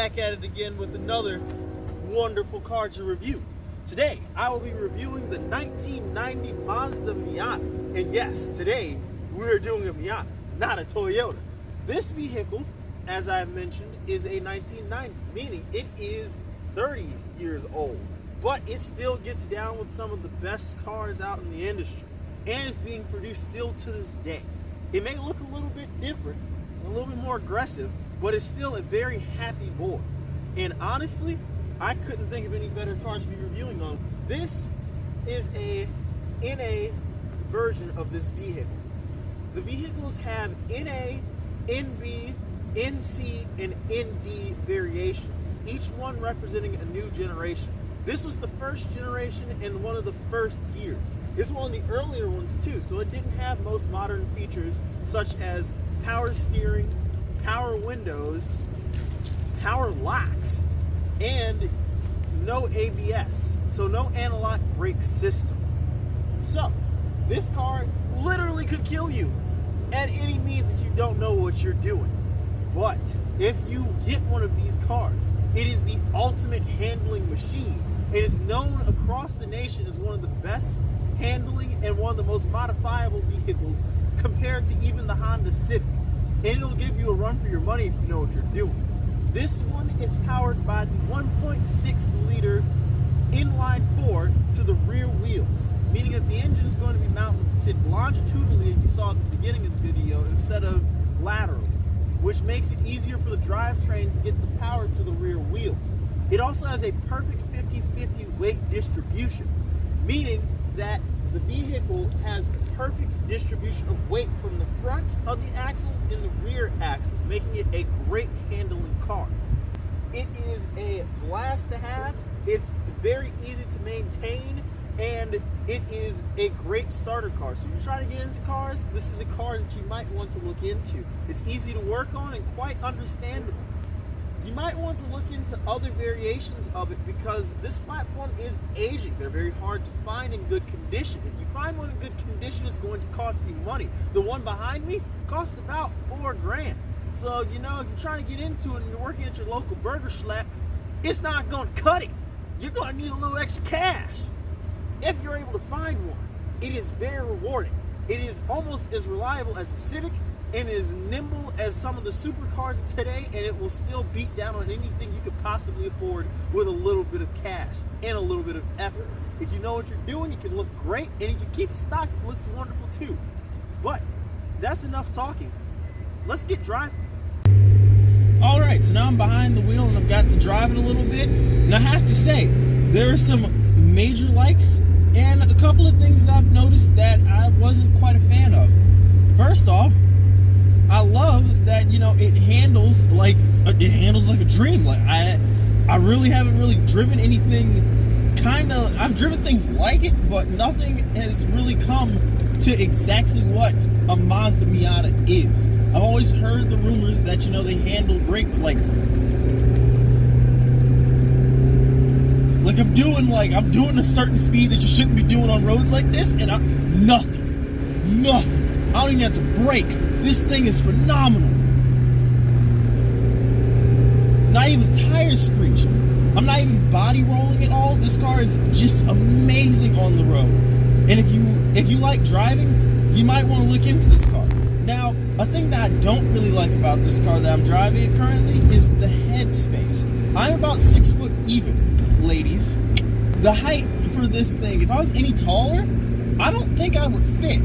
back at it again with another wonderful car to review. Today, I will be reviewing the 1990 Mazda Miata. And yes, today, we're doing a Miata, not a Toyota. This vehicle, as I mentioned, is a 1990, meaning it is 30 years old. But it still gets down with some of the best cars out in the industry. And it's being produced still to this day. It may look a little bit different, a little bit more aggressive, but it's still a very happy boy. And honestly, I couldn't think of any better cars to be reviewing on. This is a NA version of this vehicle. The vehicles have NA, NB, NC, and ND variations, each one representing a new generation. This was the first generation and one of the first years. It's one of the earlier ones too, so it didn't have most modern features such as power steering, power windows, power locks, and no ABS, so no analog brake system. So this car literally could kill you at any means if you don't know what you're doing. But if you get one of these cars, it is the ultimate handling machine. It is known across the nation as one of the best handling and one of the most modifiable vehicles compared to even the Honda Civic. And it'll give you a run for your money if you know what you're doing. This one is powered by the 1.6 liter inline four to the rear wheels, meaning that the engine is going to be mounted longitudinally, as you saw at the beginning of the video, instead of laterally, which makes it easier for the drivetrain to get the power to the rear wheels. It also has a perfect 50-50 weight distribution, meaning that the vehicle has perfect distribution of weight from the front of the axles and the rear axles, making it a great handling car. It is a blast to have, it's very easy to maintain, and it is a great starter car. So if you're trying to get into cars, this is a car that you might want to look into. It's easy to work on and quite understandable. You might want to look into other variations of it because this platform is aging. They're very hard to find in good condition. If you find one in good condition, it's going to cost you money. The one behind me costs about $4 grand. So, you know, if you're trying to get into it and you're working at your local burger schlep, it's not going to cut it. You're going to need a little extra cash. If you're able to find one, it is very rewarding. It is almost as reliable as a Civic and as nimble as some of the supercars of today, and it will still beat down on anything you could possibly afford with a little bit of cash and a little bit of effort. If you know what you're doing, it can look great, and you can keep it stocked, it looks wonderful too. But that's enough talking. Let's get driving. All right, so now I'm behind the wheel and I've got to drive it a little bit, and I have to say, there are some major likes and a couple of things that I've noticed that I wasn't quite a fan of. First off, I love that, you know, it handles like a dream. Like I really haven't really driven anything I've driven things like it, but nothing has really come to exactly what a Mazda Miata is. I've always heard the rumors that, you know, they handle great, but like I'm doing a certain speed that you shouldn't be doing on roads like this, and nothing. I don't even have to brake. This thing is phenomenal. Not even tires screech. I'm not even body rolling at all. This car is just amazing on the road. And if you like driving, you might want to look into this car. Now, a thing that I don't really like about this car that I'm driving currently is the head space. I'm about 6 foot even, ladies. The height for this thing, if I was any taller, I don't think I would fit.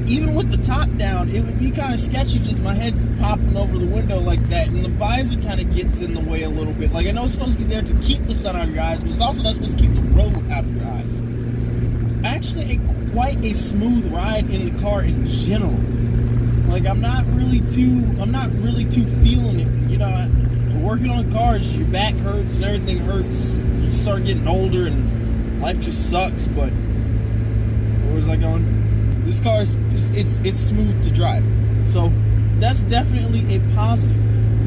Even with the top down, it would be kind of sketchy, just my head popping over the window like that, and the visor kind of gets in the way a little bit. Like, I know it's supposed to be there to keep the sun out of your eyes, but it's also not supposed to keep the road out of your eyes. Actually, quite a smooth ride in the car in general. Like, I'm not really too feeling it. You know, working on cars, your back hurts and everything hurts. You start getting older and life just sucks, but where was I going? This car is it's smooth to drive, so that's definitely a positive.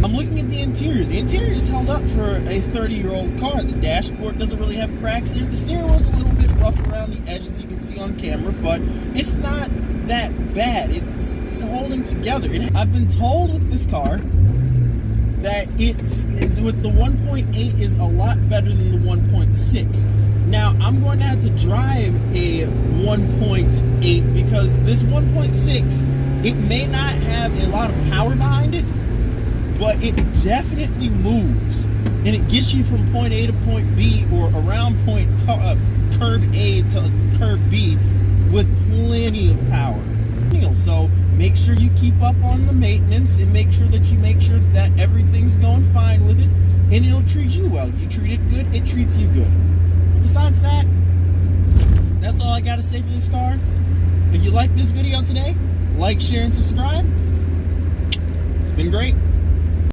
I'm looking at the interior. The interior is held up for a 30-year-old car. The dashboard doesn't really have cracks in it. The steering wheel's a little bit rough around the edges, you can see on camera, but it's not that bad. It's holding together. I've been told with this car that it's with the 1.8 is a lot better than the 1.6. Now I'm going to have to drive a 1.8 because this 1.6, it may not have a lot of power behind it, but it definitely moves, and it gets you from point A to point B, or around curb A to curb B, with plenty of power. So make sure you keep up on the maintenance, and make sure that everything's going fine with it, and it'll treat you well. You treat it good, it treats you good. And besides that, that's all I gotta say for this car. If you like this video today, like, share, and subscribe. It's been great.